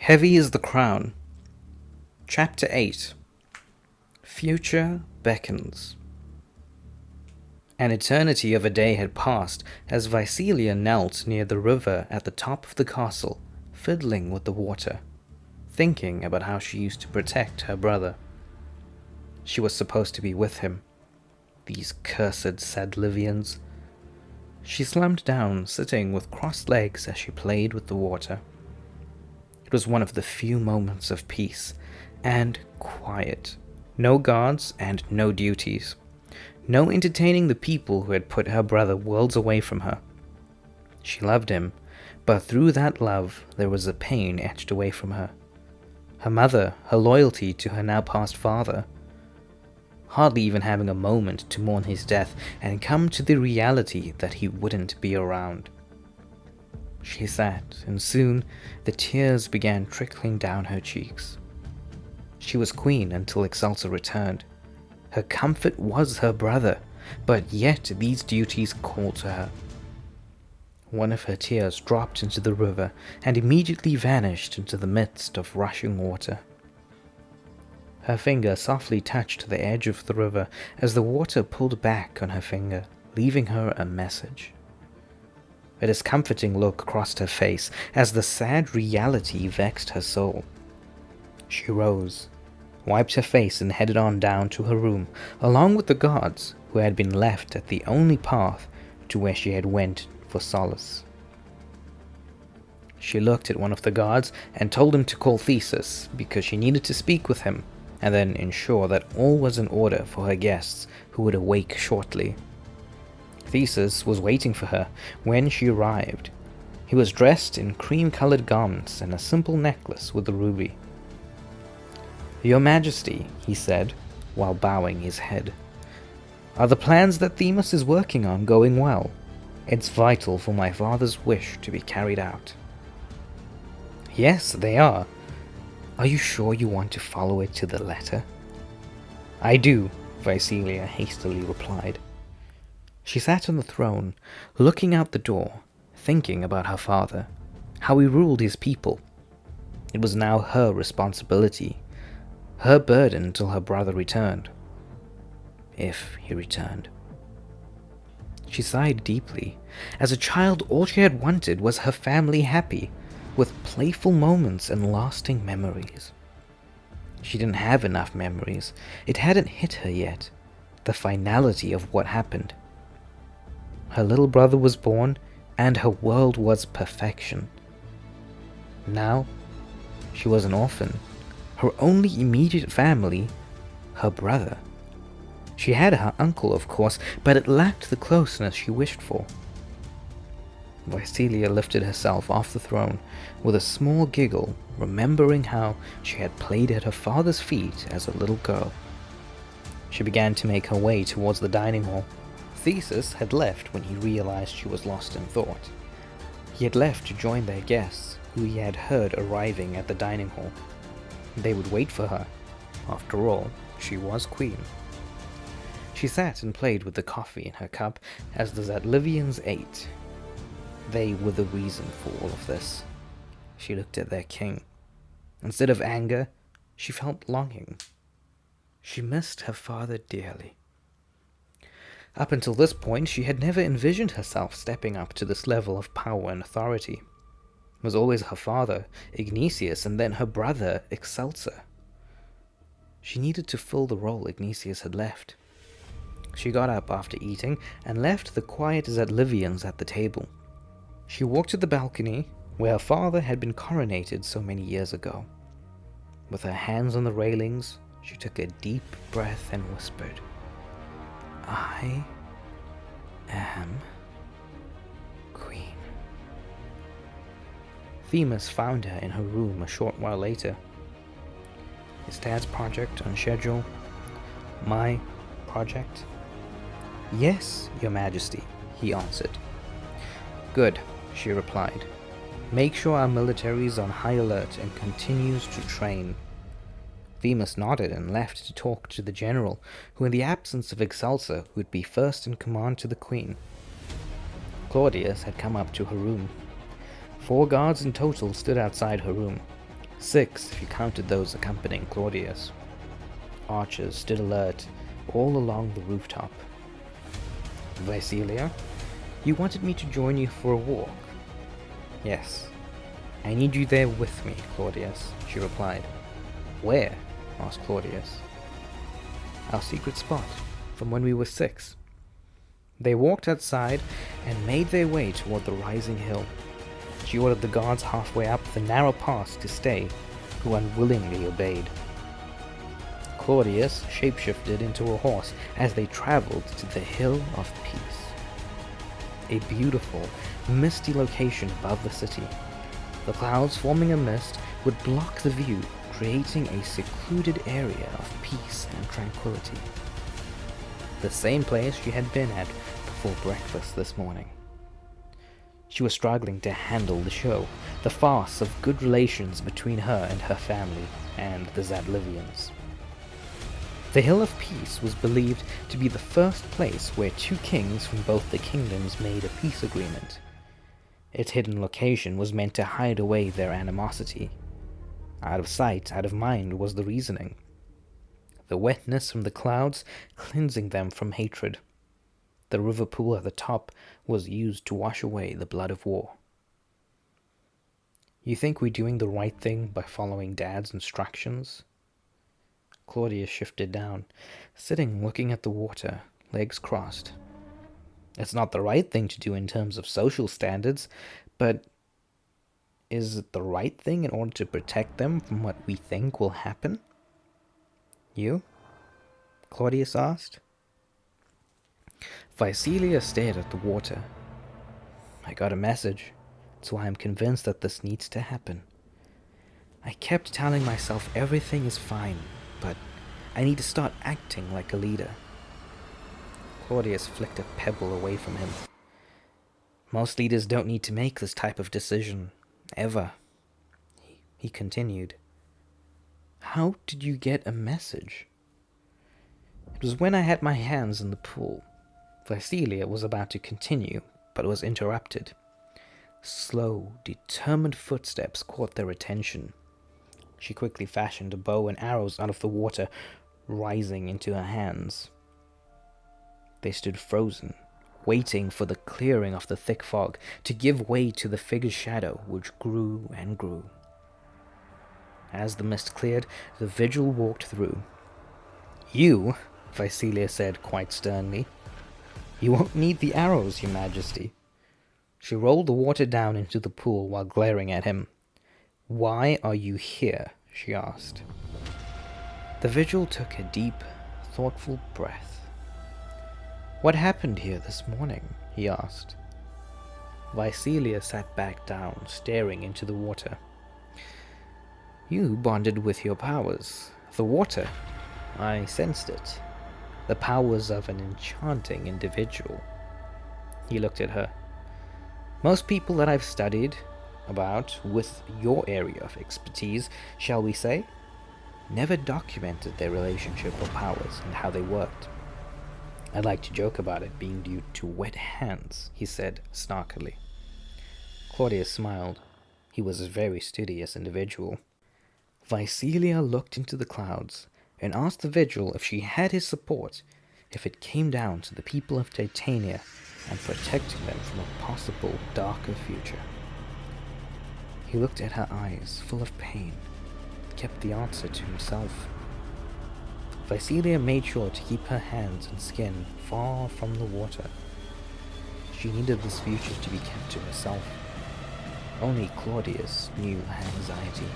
Heavy is the crown. Chapter 8. Future Beckons. An eternity of a day had passed as Vicelia knelt near the river at the top of the castle, fiddling with the water, thinking about how she used to protect her brother. She was supposed to be with him. These cursed Sadlivians. She slumped down, sitting with crossed legs as she played with the water. It was one of the few moments of peace and quiet. No guards and no duties. No entertaining the people who had put her brother worlds away from her. She loved him, but through that love there was a pain etched away from her. Her mother, her loyalty to her now past father. Hardly even having a moment to mourn his death and come to the reality that he wouldn't be around. She sat, and soon the tears began trickling down her cheeks. She was queen until Excelsa returned. Her comfort was her brother, but yet these duties called to her. One of her tears dropped into the river and immediately vanished into the midst of rushing water. Her finger softly touched the edge of the river as the water pulled back on her finger, leaving her a message. A discomforting look crossed her face as the sad reality vexed her soul. She rose, wiped her face and headed on down to her room, along with the guards who had been left at the only path to where she had went for solace. She looked at one of the guards and told him to call Theseus because she needed to speak with him and then ensure that all was in order for her guests who would awake shortly. Theseus was waiting for her when she arrived. He was dressed in cream-colored garments and a simple necklace with a ruby. "Your Majesty," he said, while bowing his head, "are the plans that Themis is working on going well? It's vital for my father's wish to be carried out." "Yes, they are. Are you sure you want to follow it to the letter?" "I do," Vicelia hastily replied. She sat on the throne, looking out the door, thinking about her father, how he ruled his people. It was now her responsibility, her burden till her brother returned. If he returned. She sighed deeply. As a child, all she had wanted was her family happy, with playful moments and lasting memories. She didn't have enough memories. It hadn't hit her yet, the finality of what happened. Her little brother was born, and her world was perfection. Now, she was an orphan. Her only immediate family, her brother. She had her uncle, of course, but it lacked the closeness she wished for. Vicelia lifted herself off the throne with a small giggle, remembering how she had played at her father's feet as a little girl. She began to make her way towards the dining hall. Theseus had left when he realized she was lost in thought. He had left to join their guests, who he had heard arriving at the dining hall. They would wait for her. After all, she was queen. She sat and played with the coffee in her cup as the Zadlivians ate. They were the reason for all of this. She looked at their king. Instead of anger, she felt longing. She missed her father dearly. Up until this point, she had never envisioned herself stepping up to this level of power and authority. It was always her father, Ignatius, and then her brother, Excelsa. She needed to fill the role Ignatius had left. She got up after eating and left the quiet Zadlivians at the table. She walked to the balcony, where her father had been coronated so many years ago. With her hands on the railings, she took a deep breath and whispered, "I am queen." Themis found her in her room a short while later. "Is Dad's project on schedule? My project?" "Yes, Your Majesty," he answered. "Good," she replied. "Make sure our military is on high alert and continues to train." Themis nodded and left to talk to the general, who in the absence of Excelsa would be first in command to the queen. Claudius had come up to her room. 4 guards in total stood outside her room. 6 if you counted those accompanying Claudius. Archers stood alert all along the rooftop. Vasilia, you wanted me to join you for a walk? Yes. I need you there with me, Claudius, she replied. Where? Asked Claudius. Our secret spot, from when we were 6. They walked outside and made their way toward the rising hill. She ordered the guards halfway up the narrow pass to stay, who unwillingly obeyed. Claudius shapeshifted into a horse as they traveled to the Hill of Peace, a beautiful, misty location above the city. The clouds forming a mist would block the view, creating a secluded area of peace and tranquility. The same place she had been at before breakfast this morning. She was struggling to handle the show, the farce of good relations between her and her family and the Zadlivians. The Hill of Peace was believed to be the first place where 2 kings from both the kingdoms made a peace agreement. Its hidden location was meant to hide away their animosity. Out of sight, out of mind was the reasoning. The wetness from the clouds cleansing them from hatred. The river pool at the top was used to wash away the blood of war. You think we're doing the right thing by following Dad's instructions? Claudius shifted down, sitting looking at the water, legs crossed. It's not the right thing to do in terms of social standards, but is it the right thing in order to protect them from what we think will happen? You? Claudius asked. Vasilia stared at the water. I got a message. That's why I'm convinced that this needs to happen. I kept telling myself everything is fine, but I need to start acting like a leader. Claudius flicked a pebble away from him. Most leaders don't need to make this type of decision, ever. He continued. How did you get a message? It was when I had my hands in the pool. Vasilia was about to continue, but was interrupted. Slow, determined footsteps caught their attention. She quickly fashioned a bow and arrows out of the water, rising into her hands. They stood frozen, waiting for the clearing of the thick fog to give way to the figure's shadow, which grew and grew. As the mist cleared, the vigil walked through. You, Vasilia said quite sternly. You won't need the arrows, Your Majesty. She rolled the water down into the pool while glaring at him. Why are you here? She asked. The vigil took a deep, thoughtful breath. What happened here this morning? He asked. Vasilia sat back down, staring into the water. You bonded with your powers. The water. I sensed it. The powers of an enchanting individual. He looked at her. Most people that I've studied about with your area of expertise, shall we say, never documented their relationship or powers and how they worked. I'd like to joke about it being due to wet hands, he said snarkily. Claudius smiled. He was a very studious individual. Vasilia looked into the clouds and asked the vigil if she had his support if it came down to the people of Titania and protecting them from a possible darker future. He looked at her eyes, full of pain, kept the answer to himself. Vasilia made sure to keep her hands and skin far from the water. She needed this future to be kept to herself. Only Claudius knew her anxiety.